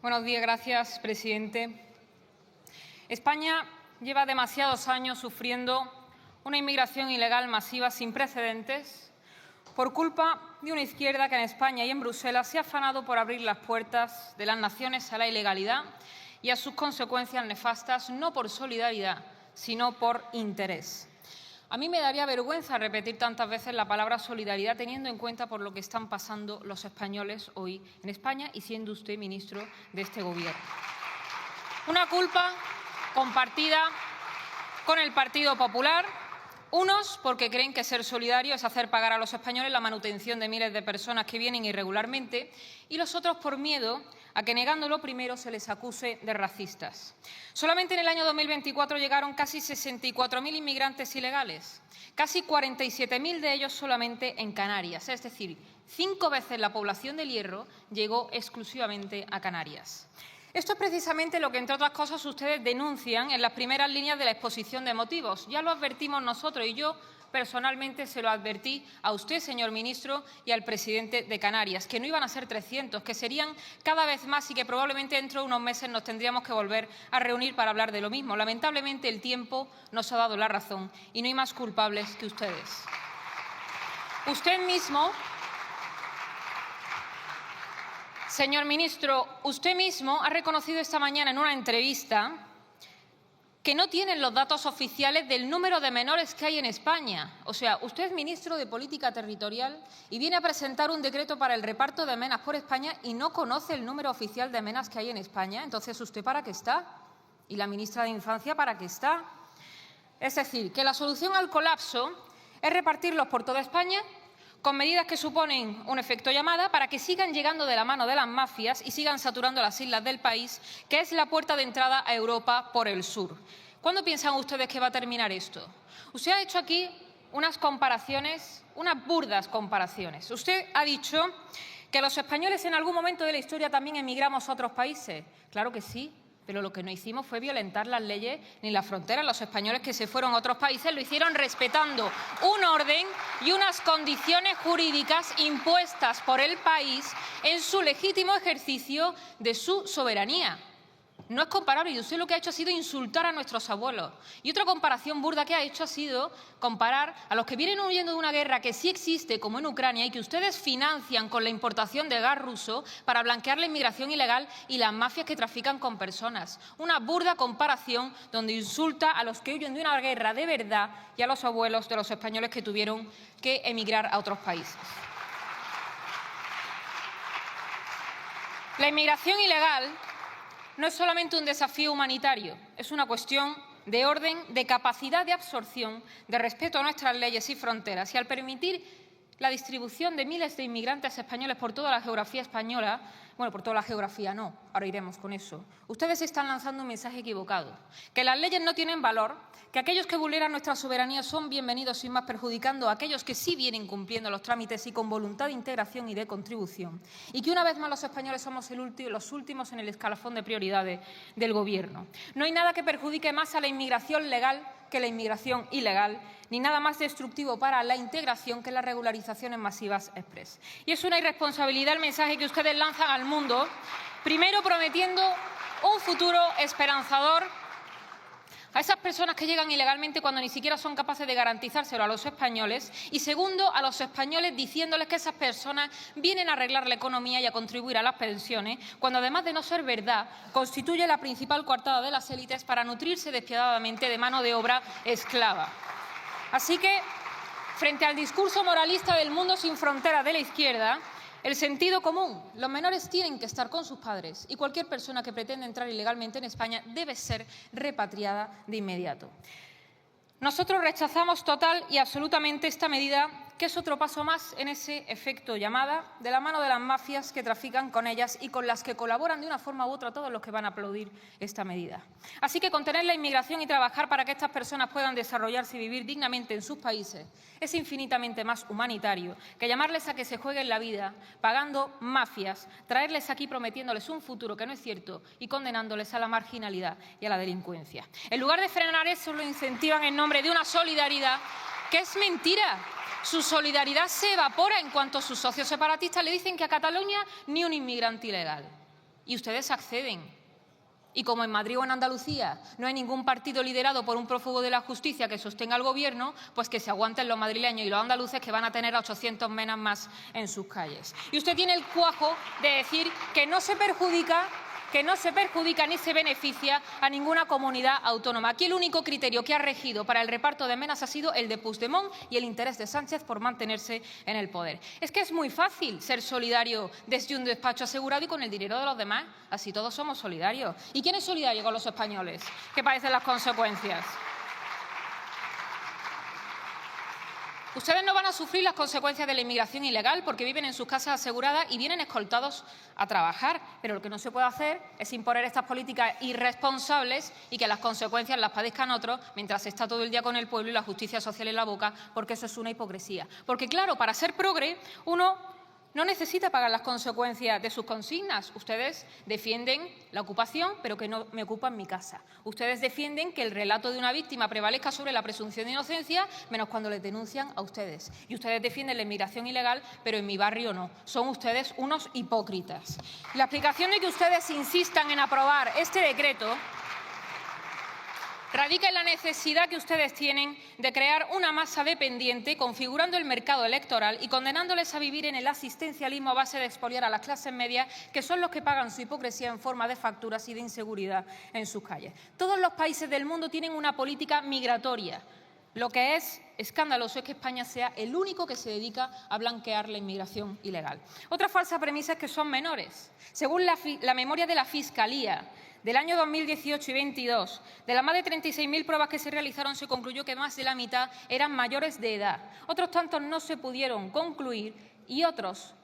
Buenos días, gracias, presidente. España lleva demasiados años sufriendo una inmigración ilegal masiva sin precedentes por culpa de una izquierda que en España y en Bruselas se ha afanado por abrir las puertas de las naciones a la ilegalidad y a sus consecuencias nefastas, no por solidaridad, sino por interés. A mí me daría vergüenza repetir tantas veces la palabra solidaridad teniendo en cuenta por lo que están pasando los españoles hoy en España y siendo usted ministro de este Gobierno. Una culpa compartida con el Partido Popular, unos porque creen que ser solidario es hacer pagar a los españoles la manutención de miles de personas que vienen irregularmente y los otros por miedo a que negando lo primero se les acuse de racistas. Solamente en el año 2024 llegaron casi 64.000 inmigrantes ilegales, casi 47.000 de ellos solamente en Canarias, es decir, 5 veces la población del Hierro llegó exclusivamente a Canarias. Esto es precisamente lo que, entre otras cosas, ustedes denuncian en las primeras líneas de la exposición de motivos. Ya lo advertimos nosotros y yo personalmente se lo advertí a usted, señor ministro, y al presidente de Canarias, que no iban a ser 300, que serían cada vez más y que probablemente dentro de unos meses nos tendríamos que volver a reunir para hablar de lo mismo. Lamentablemente el tiempo nos ha dado la razón y no hay más culpables que ustedes. Usted mismo, señor ministro, usted mismo ha reconocido esta mañana en una entrevista que no tienen los datos oficiales del número de menores que hay en España. O sea, usted es ministro de Política Territorial y viene a presentar un decreto para el reparto de menas por España y no conoce el número oficial de menas que hay en España. Entonces, ¿usted para qué está? ¿Y la ministra de Infancia para qué está? Es decir, que la solución al colapso es repartirlos por toda España con medidas que suponen un efecto llamada para que sigan llegando de la mano de las mafias y sigan saturando las islas del país, que es la puerta de entrada a Europa por el sur. ¿Cuándo piensan ustedes que va a terminar esto? Usted ha hecho aquí unas comparaciones, unas burdas comparaciones. Usted ha dicho que los españoles en algún momento de la historia también emigramos a otros países. Claro que sí. Pero lo que no hicimos fue violentar las leyes ni las fronteras. Los españoles que se fueron a otros países lo hicieron respetando un orden y unas condiciones jurídicas impuestas por el país en su legítimo ejercicio de su soberanía. No es comparable y usted lo que ha hecho ha sido insultar a nuestros abuelos. Y otra comparación burda que ha hecho ha sido comparar a los que vienen huyendo de una guerra que sí existe, como en Ucrania, y que ustedes financian con la importación de gas ruso para blanquear la inmigración ilegal y las mafias que trafican con personas. Una burda comparación donde insulta a los que huyen de una guerra de verdad y a los abuelos de los españoles que tuvieron que emigrar a otros países. La inmigración ilegal no es solamente un desafío humanitario, es una cuestión de orden, de capacidad de absorción, de respeto a nuestras leyes y fronteras. Y al permitir la distribución de miles de inmigrantes españoles por toda la geografía española, bueno, por toda la geografía no, ahora iremos con eso, ustedes están lanzando un mensaje equivocado, que las leyes no tienen valor, que aquellos que vulneran nuestra soberanía son bienvenidos sin más, perjudicando a aquellos que sí vienen cumpliendo los trámites y con voluntad de integración y de contribución, y que una vez más los españoles somos los últimos en el escalafón de prioridades del Gobierno. No hay nada que perjudique más a la inmigración legal que la inmigración ilegal, ni nada más destructivo para la integración que las regularizaciones masivas express. Y es una irresponsabilidad el mensaje que ustedes lanzan al mundo, primero prometiendo un futuro esperanzador a esas personas que llegan ilegalmente cuando ni siquiera son capaces de garantizárselo a los españoles y segundo, a los españoles diciéndoles que esas personas vienen a arreglar la economía y a contribuir a las pensiones, cuando además de no ser verdad, constituye la principal coartada de las élites para nutrirse despiadadamente de mano de obra esclava. Así que, frente al discurso moralista del mundo sin fronteras de la izquierda, el sentido común, los menores tienen que estar con sus padres y cualquier persona que pretenda entrar ilegalmente en España debe ser repatriada de inmediato. Nosotros rechazamos total y absolutamente esta medida, que es otro paso más en ese efecto llamada, de la mano de las mafias que trafican con ellas y con las que colaboran de una forma u otra todos los que van a aplaudir esta medida. Así que contener la inmigración y trabajar para que estas personas puedan desarrollarse y vivir dignamente en sus países es infinitamente más humanitario que llamarles a que se jueguen la vida pagando mafias, traerles aquí prometiéndoles un futuro que no es cierto y condenándoles a la marginalidad y a la delincuencia. En lugar de frenar eso, lo incentivan en nombre de una solidaridad que es mentira. Su solidaridad se evapora en cuanto sus socios separatistas le dicen que a Cataluña ni un inmigrante ilegal. y ustedes acceden. Y como en Madrid o en Andalucía no hay ningún partido liderado por un prófugo de la justicia que sostenga al Gobierno, pues que se aguanten los madrileños y los andaluces, que van a tener a 800 menas más en sus calles. Y usted tiene el cuajo de decir que no se perjudica ni se beneficia a ninguna comunidad autónoma. Aquí el único criterio que ha regido para el reparto de menas ha sido el de Puigdemont y el interés de Sánchez por mantenerse en el poder. Es que es muy fácil ser solidario desde un despacho asegurado y con el dinero de los demás. Así todos somos solidarios. ¿Y quién es solidario con los españoles? ¿Qué parecen las consecuencias? Ustedes no van a sufrir las consecuencias de la inmigración ilegal porque viven en sus casas aseguradas y vienen escoltados a trabajar. Pero lo que no se puede hacer es imponer estas políticas irresponsables y que las consecuencias las padezcan otros mientras se está todo el día con el pueblo y la justicia social en la boca, porque eso es una hipocresía. Porque, claro, para ser progre, uno no necesita pagar las consecuencias de sus consignas. Ustedes defienden la ocupación, pero que no me ocupan mi casa. Ustedes defienden que el relato de una víctima prevalezca sobre la presunción de inocencia, menos cuando les denuncian a ustedes. Y ustedes defienden la inmigración ilegal, pero en mi barrio no. Son ustedes unos hipócritas. La explicación de que ustedes insistan en aprobar este decreto radica en la necesidad que ustedes tienen de crear una masa dependiente, configurando el mercado electoral y condenándoles a vivir en el asistencialismo a base de expoliar a las clases medias, que son los que pagan su hipocresía en forma de facturas y de inseguridad en sus calles. Todos los países del mundo tienen una política migratoria. Lo que es escandaloso es que España sea el único que se dedica a blanquear la inmigración ilegal. Otra falsa premisa es que son menores. Según la memoria de la Fiscalía del año 2018 y 2022, de las más de 36.000 pruebas que se realizaron, se concluyó que más de la mitad eran mayores de edad. Otros tantos no se pudieron concluir y otros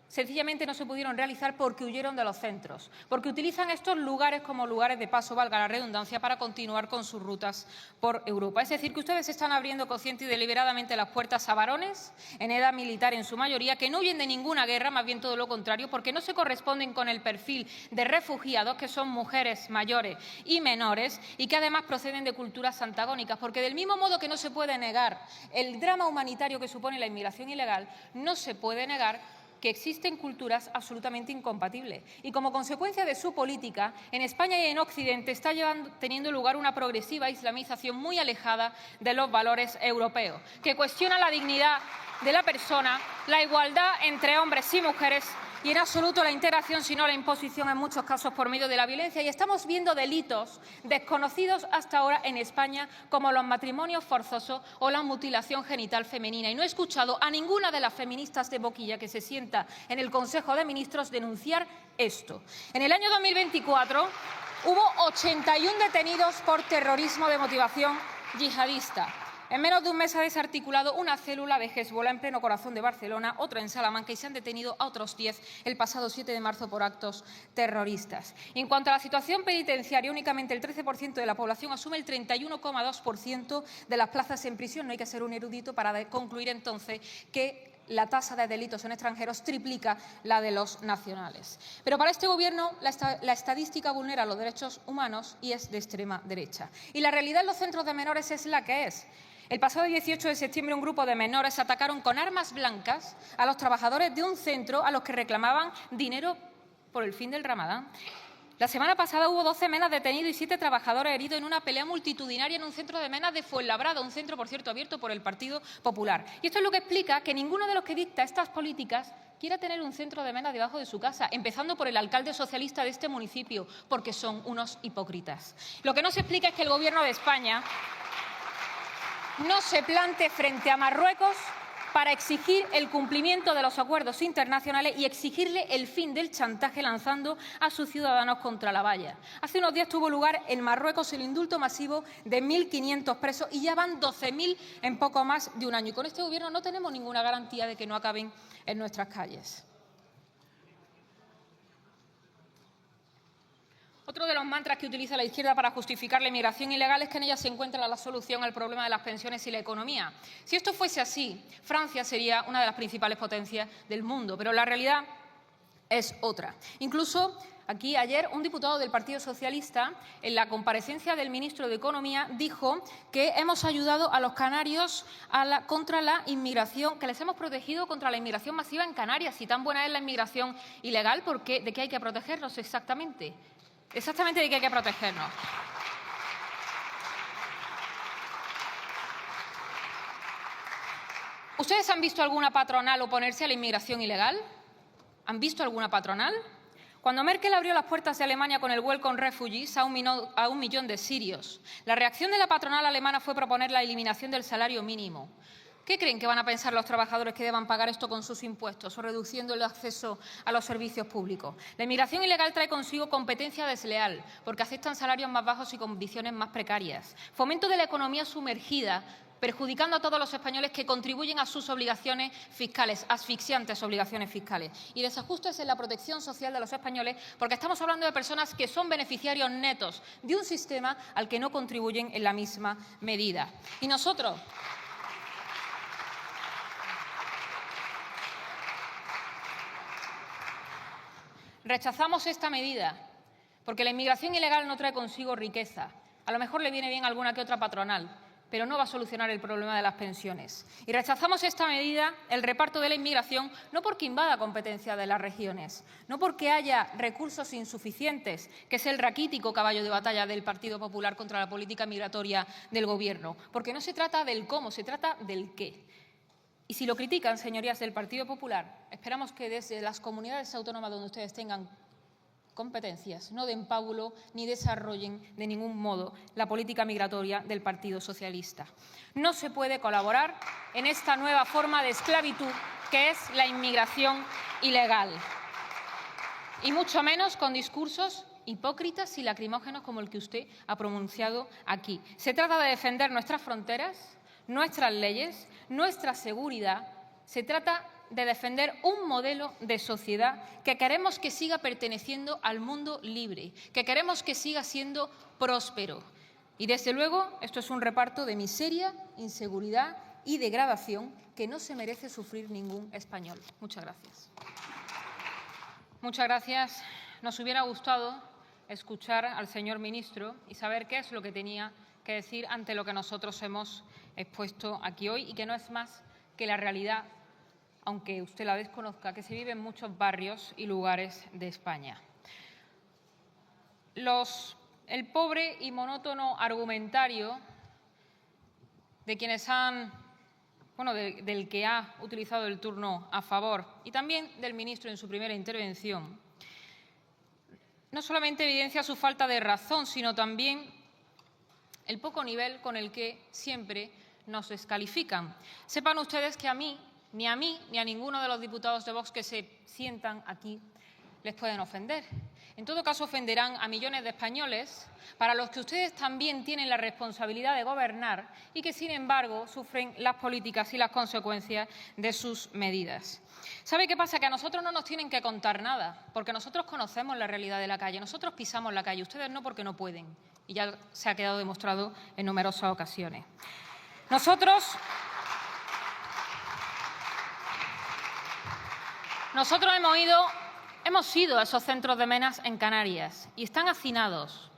sencillamente no se pudieron realizar porque huyeron de los centros, porque utilizan estos lugares como lugares de paso, valga la redundancia, para continuar con sus rutas por Europa. Es decir, que ustedes están abriendo consciente y deliberadamente las puertas a varones, en edad militar en su mayoría, que no huyen de ninguna guerra, más bien todo lo contrario, porque no se corresponden con el perfil de refugiados, que son mujeres mayores y menores, y que además proceden de culturas antagónicas, porque del mismo modo que no se puede negar el drama humanitario que supone la inmigración ilegal, no se puede negar que existen culturas absolutamente incompatibles. Y como consecuencia de su política, en España y en Occidente está teniendo lugar una progresiva islamización muy alejada de los valores europeos, que cuestiona la dignidad de la persona, la igualdad entre hombres y mujeres y en absoluto la integración, sino la imposición en muchos casos por medio de la violencia. Y estamos viendo delitos desconocidos hasta ahora en España, como los matrimonios forzosos o la mutilación genital femenina. Y no he escuchado a ninguna de las feministas de boquilla que se sienta en el Consejo de Ministros denunciar esto. En el año 2024 hubo 81 detenidos por terrorismo de motivación yihadista. En menos de un mes se ha desarticulado una célula de Hezbollah en pleno corazón de Barcelona, otra en Salamanca, y se han detenido a otros 10 el pasado 7 de marzo por actos terroristas. Y en cuanto a la situación penitenciaria, únicamente el 13% de la población asume el 31,2% de las plazas en prisión. No hay que ser un erudito para concluir entonces que la tasa de delitos en extranjeros triplica la de los nacionales. Pero para este Gobierno la estadística vulnera los derechos humanos y es de extrema derecha. Y la realidad en los centros de menores es la que es. El pasado 18 de septiembre un grupo de menores atacaron con armas blancas a los trabajadores de un centro a los que reclamaban dinero por el fin del Ramadán. La semana pasada hubo 12 menas detenidos y 7 trabajadores heridos en una pelea multitudinaria en un centro de menas de Fuenlabrada, un centro, por cierto, abierto por el Partido Popular. Y esto es lo que explica que ninguno de los que dicta estas políticas quiera tener un centro de menas debajo de su casa, empezando por el alcalde socialista de este municipio, porque son unos hipócritas. Lo que no se explica es que el Gobierno de España no se plante frente a Marruecos para exigir el cumplimiento de los acuerdos internacionales y exigirle el fin del chantaje lanzando a sus ciudadanos contra la valla. Hace unos días tuvo lugar en Marruecos el indulto masivo de 1.500 presos y ya van 12.000 en poco más de un año. Y con este Gobierno no tenemos ninguna garantía de que no acaben en nuestras calles. Otro de los mantras que utiliza la izquierda para justificar la inmigración ilegal es que en ella se encuentra la solución al problema de las pensiones y la economía. Si esto fuese así, Francia sería una de las principales potencias del mundo, pero la realidad es otra. Incluso Aquí ayer un diputado del Partido Socialista, en la comparecencia del ministro de Economía, dijo que hemos ayudado a los canarios contra la inmigración, que les hemos protegido contra la inmigración masiva en Canarias. Si tan buena es la inmigración ilegal, ¿de qué hay que protegernos exactamente? Exactamente de qué hay que protegernos. ¿Ustedes han visto alguna patronal oponerse a la inmigración ilegal? ¿Han visto alguna patronal? Cuando Merkel abrió las puertas de Alemania con el Welcome Refugees a 1 millón de sirios, la reacción de la patronal alemana fue proponer la eliminación del salario mínimo. ¿Qué creen que van a pensar los trabajadores que deban pagar esto con sus impuestos o reduciendo el acceso a los servicios públicos? La inmigración ilegal trae consigo competencia desleal, porque aceptan salarios más bajos y condiciones más precarias. Fomento de la economía sumergida, perjudicando a todos los españoles que contribuyen a sus obligaciones fiscales, asfixiantes obligaciones fiscales. Y desajustes en la protección social de los españoles, porque estamos hablando de personas que son beneficiarios netos de un sistema al que no contribuyen en la misma medida. Y nosotros rechazamos esta medida porque la inmigración ilegal no trae consigo riqueza. A lo mejor le viene bien a alguna que otra patronal, pero no va a solucionar el problema de las pensiones. Y rechazamos esta medida, el reparto de la inmigración, no porque invada competencia de las regiones, no porque haya recursos insuficientes, que es el raquítico caballo de batalla del Partido Popular contra la política migratoria del Gobierno, porque no se trata del cómo, se trata del qué. Y si lo critican, señorías del Partido Popular, esperamos que desde las comunidades autónomas donde ustedes tengan competencias no den pábulo ni desarrollen de ningún modo la política migratoria del Partido Socialista. No se puede colaborar en esta nueva forma de esclavitud que es la inmigración ilegal, y mucho menos con discursos hipócritas y lacrimógenos como el que usted ha pronunciado aquí. Se trata de defender nuestras fronteras, nuestras leyes, nuestra seguridad. Se trata de defender un modelo de sociedad que queremos que siga perteneciendo al mundo libre, que queremos que siga siendo próspero. Y, desde luego, esto es un reparto de miseria, inseguridad y degradación que no se merece sufrir ningún español. Muchas gracias. Muchas gracias. Nos hubiera gustado escuchar al señor ministro y saber qué es lo que tenía que decir ante lo que nosotros hemos expuesto aquí hoy y que no es más que la realidad, aunque usted la desconozca, que se vive en muchos barrios y lugares de España. El pobre y monótono argumentario de quienes del que ha utilizado el turno a favor y también del ministro en su primera intervención, no solamente evidencia su falta de razón, sino también el poco nivel con el que siempre nos descalifican. Sepan ustedes que ni a ninguno de los diputados de Vox que se sientan aquí les pueden ofender. En todo caso, ofenderán a millones de españoles para los que ustedes también tienen la responsabilidad de gobernar y que, sin embargo, sufren las políticas y las consecuencias de sus medidas. ¿Sabe qué pasa? Que a nosotros no nos tienen que contar nada, porque nosotros conocemos la realidad de la calle, nosotros pisamos la calle, ustedes no, porque no pueden, y ya se ha quedado demostrado en numerosas ocasiones. Nosotros hemos ido a esos centros de menas en Canarias y están hacinados,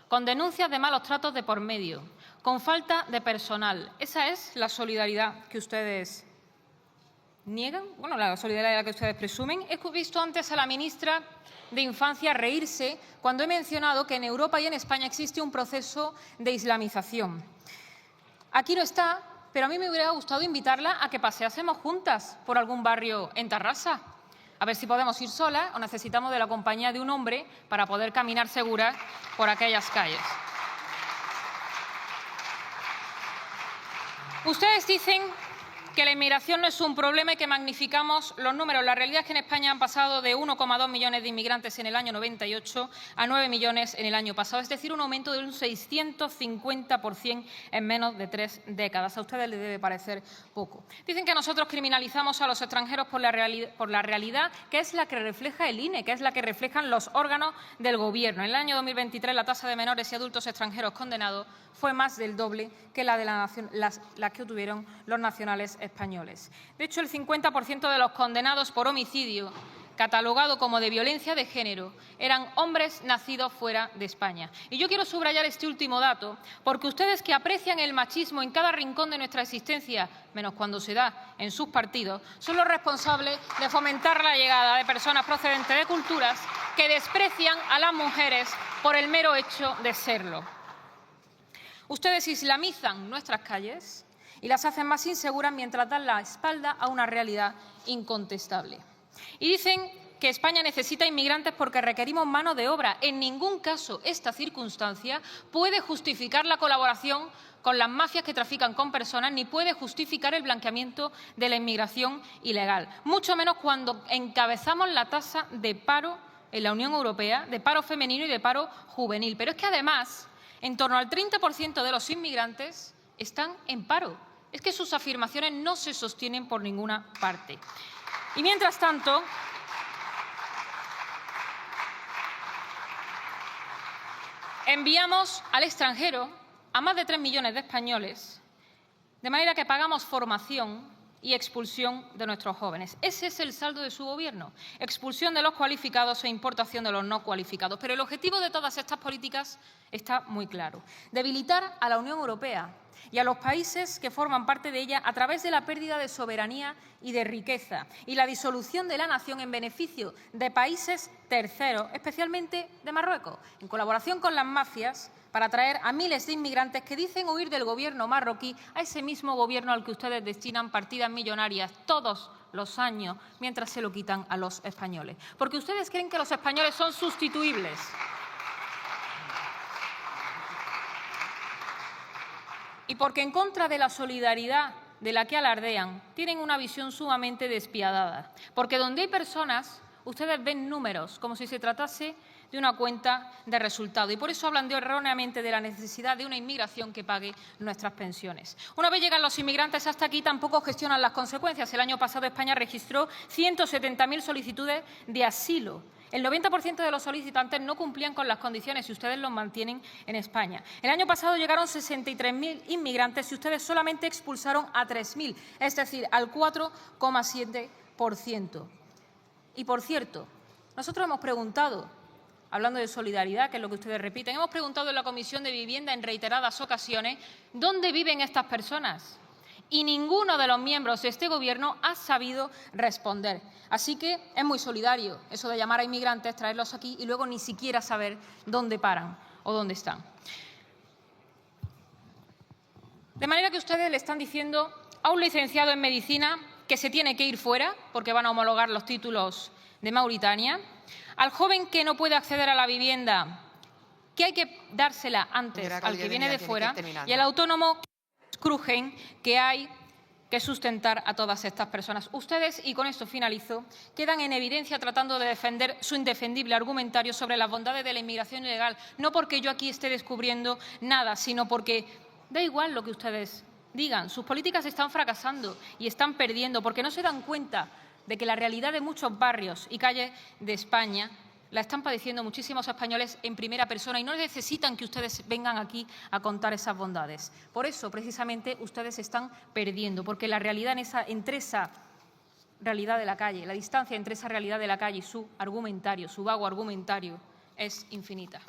con denuncias de malos tratos de por medio, con falta de personal. Esa es la solidaridad que ustedes niegan, la solidaridad de la que ustedes presumen. He visto antes a la ministra de Infancia reírse cuando he mencionado que en Europa y en España existe un proceso de islamización. Aquí no está, pero a mí me hubiera gustado invitarla a que paseásemos juntas por algún barrio en Tarrasa. A ver si podemos ir solas o necesitamos de la compañía de un hombre para poder caminar seguras por aquellas calles. Ustedes dicen que la inmigración no es un problema y que magnificamos los números. La realidad es que en España han pasado de 1,2 millones de inmigrantes en el año 98 a 9 millones en el año pasado, es decir, un aumento de un 650% en menos de 3 décadas. A ustedes les debe parecer poco. Dicen que nosotros criminalizamos a los extranjeros por la realidad que es la que refleja el INE, que es la que reflejan los órganos del Gobierno. En el año 2023 la tasa de menores y adultos extranjeros condenados fue más del doble que la que tuvieron los nacionales españoles. De hecho, el 50% de los condenados por homicidio catalogado como de violencia de género eran hombres nacidos fuera de España. Y yo quiero subrayar este último dato porque ustedes, que aprecian el machismo en cada rincón de nuestra existencia, menos cuando se da en sus partidos, son los responsables de fomentar la llegada de personas procedentes de culturas que desprecian a las mujeres por el mero hecho de serlo. Ustedes islamizan nuestras calles y las hacen más inseguras mientras dan la espalda a una realidad incontestable. Y dicen que España necesita inmigrantes porque requerimos mano de obra. En ningún caso esta circunstancia puede justificar la colaboración con las mafias que trafican con personas, ni puede justificar el blanqueamiento de la inmigración ilegal. Mucho menos cuando encabezamos la tasa de paro en la Unión Europea, de paro femenino y de paro juvenil. Pero es que además, en torno al 30% de los inmigrantes están en paro. Es que sus afirmaciones no se sostienen por ninguna parte. Y mientras tanto, enviamos al extranjero a más de 3 millones de españoles, de manera que pagamos formación y expulsión de nuestros jóvenes. Ese es el saldo de su Gobierno: expulsión de los cualificados e importación de los no cualificados. Pero el objetivo de todas estas políticas está muy claro: debilitar a la Unión Europea y a los países que forman parte de ella a través de la pérdida de soberanía y de riqueza y la disolución de la nación en beneficio de países terceros, especialmente de Marruecos, en colaboración con las mafias, para traer a miles de inmigrantes que dicen huir del Gobierno marroquí, a ese mismo Gobierno al que ustedes destinan partidas millonarias todos los años, mientras se lo quitan a los españoles. Porque ustedes creen que los españoles son sustituibles. Y porque, en contra de la solidaridad de la que alardean, tienen una visión sumamente despiadada. Porque donde hay personas, ustedes ven números, como si se tratase de una cuenta de resultado. Y por eso hablan erróneamente de la necesidad de una inmigración que pague nuestras pensiones. Una vez llegan los inmigrantes hasta aquí, tampoco gestionan las consecuencias. El año pasado España registró 170.000 solicitudes de asilo. El 90% de los solicitantes no cumplían con las condiciones y ustedes los mantienen en España. El año pasado llegaron 63.000 inmigrantes y ustedes solamente expulsaron a 3.000, es decir, al 4,7%. Y, por cierto, nosotros hemos preguntado, hablando de solidaridad, que es lo que ustedes repiten, hemos preguntado en la Comisión de Vivienda en reiteradas ocasiones ¿dónde viven estas personas? Y ninguno de los miembros de este Gobierno ha sabido responder. Así que es muy solidario eso de llamar a inmigrantes, traerlos aquí y luego ni siquiera saber dónde paran o dónde están. De manera que ustedes le están diciendo a un licenciado en medicina que se tiene que ir fuera porque van a homologar los títulos de Mauritania, al joven que no puede acceder a la vivienda que hay que dársela antes al que viene de fuera, y al autónomo crujen que hay que sustentar a todas estas personas. Ustedes, y con esto finalizo, quedan en evidencia tratando de defender su indefendible argumentario sobre las bondades de la inmigración ilegal, no porque yo aquí esté descubriendo nada, sino porque da igual lo que ustedes digan. Sus políticas están fracasando y están perdiendo porque no se dan cuenta de que la realidad de muchos barrios y calles de España la están padeciendo muchísimos españoles en primera persona y no necesitan que ustedes vengan aquí a contar esas bondades. Por eso, precisamente, ustedes están perdiendo, porque la realidad entre esa realidad de la calle, la distancia entre esa realidad de la calle y su argumentario, su vago argumentario, es infinita.